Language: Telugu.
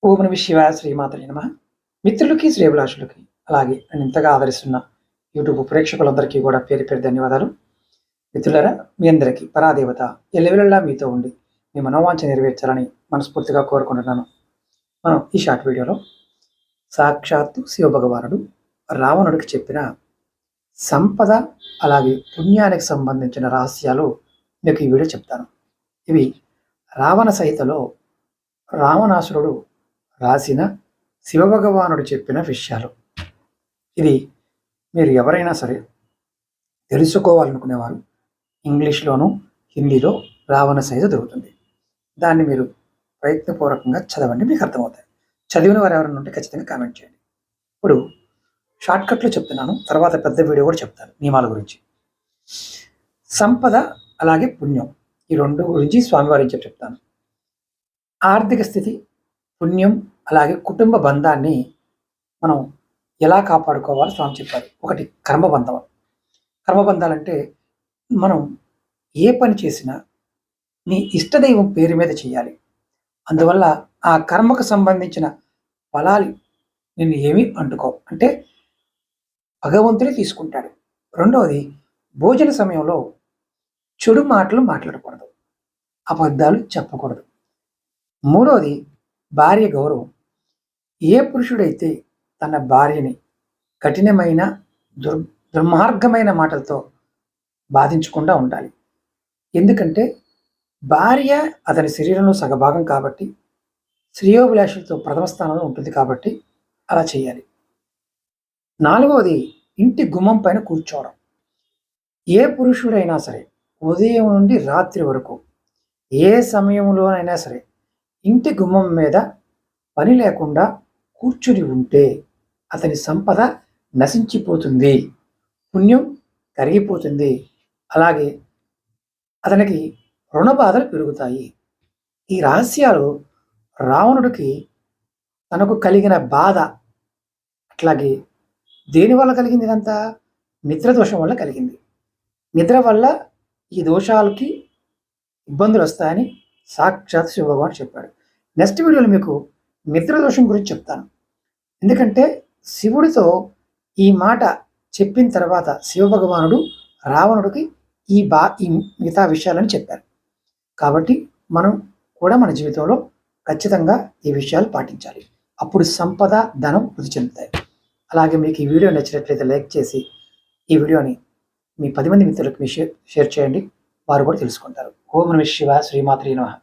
ఓం నమః శివాయ శ్రీమాత్రే నమః. మిత్రులకి, శ్రేయోభిలాషులకి, అలాగే నన్ను ఇంతగా ఆదరిస్తున్న యూట్యూబ్ ప్రేక్షకులందరికీ కూడా పేరు పేరు ధన్యవాదాలు. మిత్రులారా, మీ అందరికీ పరాదేవత ఎల్లవెల్లలా మీతో ఉండి మీ మనోవాంఛ నెరవేర్చాలని మనస్ఫూర్తిగా కోరుకుంటున్నాను. మనం ఈ షార్ట్ వీడియోలో సాక్షాత్తు శివభగవానుడు రావణుడికి చెప్పిన సంపద అలాగే పుణ్యానికి సంబంధించిన రహస్యాలు మీకు ఈ వీడియో చెప్తాను. ఇవి రావణ సహితలో రావణాసురుడు రాసిన శివభగవానుడు చెప్పిన విషయాలు. ఇది మీరు ఎవరైనా సరే తెలుసుకోవాలనుకునేవారు ఇంగ్లీష్లోనూ హిందీలో రావణ సహిత దొరుకుతుంది. దాన్ని మీరు ప్రయత్నపూర్వకంగా చదవండి, మీకు అర్థమవుతాయి. చదివిన వారు ఎవరైనా ఉంటే ఖచ్చితంగా కామెంట్ చేయండి. ఇప్పుడు షార్ట్కట్లో చెప్తున్నాను, తర్వాత పెద్ద వీడియో కూడా చెప్తాను నియమాల గురించి. సంపద అలాగే పుణ్యం, ఈ రెండు గురించి స్వామివారి చెప్తాను. ఆర్థిక స్థితి, పుణ్యం అలాగే కుటుంబ బంధాన్ని మనం ఎలా కాపాడుకోవాలో స్వామి చెప్పారు. ఒకటి కర్మబంధం. కర్మబంధాలంటే మనం ఏ పని చేసినా నీ ఇష్టదైవం పేరు మీద చేయాలి. అందువల్ల ఆ కర్మకు సంబంధించిన ఫలాలు నిన్ను ఏమీ అంటుకోవు, అంటే భగవంతుడే తీసుకుంటాడు. రెండవది, భోజన సమయంలో చెడు మాటలు మాట్లాడకూడదు, అబద్ధాలు చెప్పకూడదు. మూడవది, భార్య గౌరవం. ఏ పురుషుడైతే తన భార్యని కఠినమైన దుర్మార్గమైన మాటలతో బాధించకుండా ఉండాలి. ఎందుకంటే భార్య అతని శరీరంలో సగభాగం కాబట్టి, శ్రేయోభిలాషులతో ప్రథమ స్థానంలో ఉంటుంది కాబట్టి అలా చేయాలి. నాలుగవది, ఇంటి గుమ్మం పైన కూర్చోవడం. ఏ పురుషుడైనా సరే ఉదయం నుండి రాత్రి వరకు ఏ సమయంలోనైనా సరే ఇంటి గుమ్మం మీద పని లేకుండా కూర్చుని ఉంటే అతని సంపద నశించిపోతుంది, పుణ్యం కరిగిపోతుంది, అలాగే అతనికి రుణ బాధలు పెరుగుతాయి. ఈ రహస్యాలు రావణుడికి తనకు కలిగిన బాధ, అట్లాగే దేనివల్ల కలిగింది ఇదంతా? నిద్ర దోషం వల్ల కలిగింది. నిద్ర వల్ల ఈ దోషాలకి ఇబ్బందులు వస్తాయని సాక్షాత్ శివభగవాన్ చెప్పాడు. నెక్స్ట్ వీడియోలో మీకు నిద్ర దోషం గురించి చెప్తాను. ఎందుకంటే శివుడితో ఈ మాట చెప్పిన తర్వాత శివభగవానుడు రావణుడికి ఈ మిగతా విషయాలని చెప్పారు. కాబట్టి మనం కూడా మన జీవితంలో ఖచ్చితంగా ఈ విషయాలు పాటించాలి. అప్పుడు సంపద, ధనం వృద్ధి చెందుతాయి. అలాగే మీకు ఈ వీడియో నచ్చినట్లయితే లైక్ చేసి ఈ వీడియోని మీ 10 మంది మిత్రులకు షేర్ చేయండి, వారు కూడా తెలుసుకుంటారు. ఓం నమః శివాయ శ్రీమాత్రే నమః.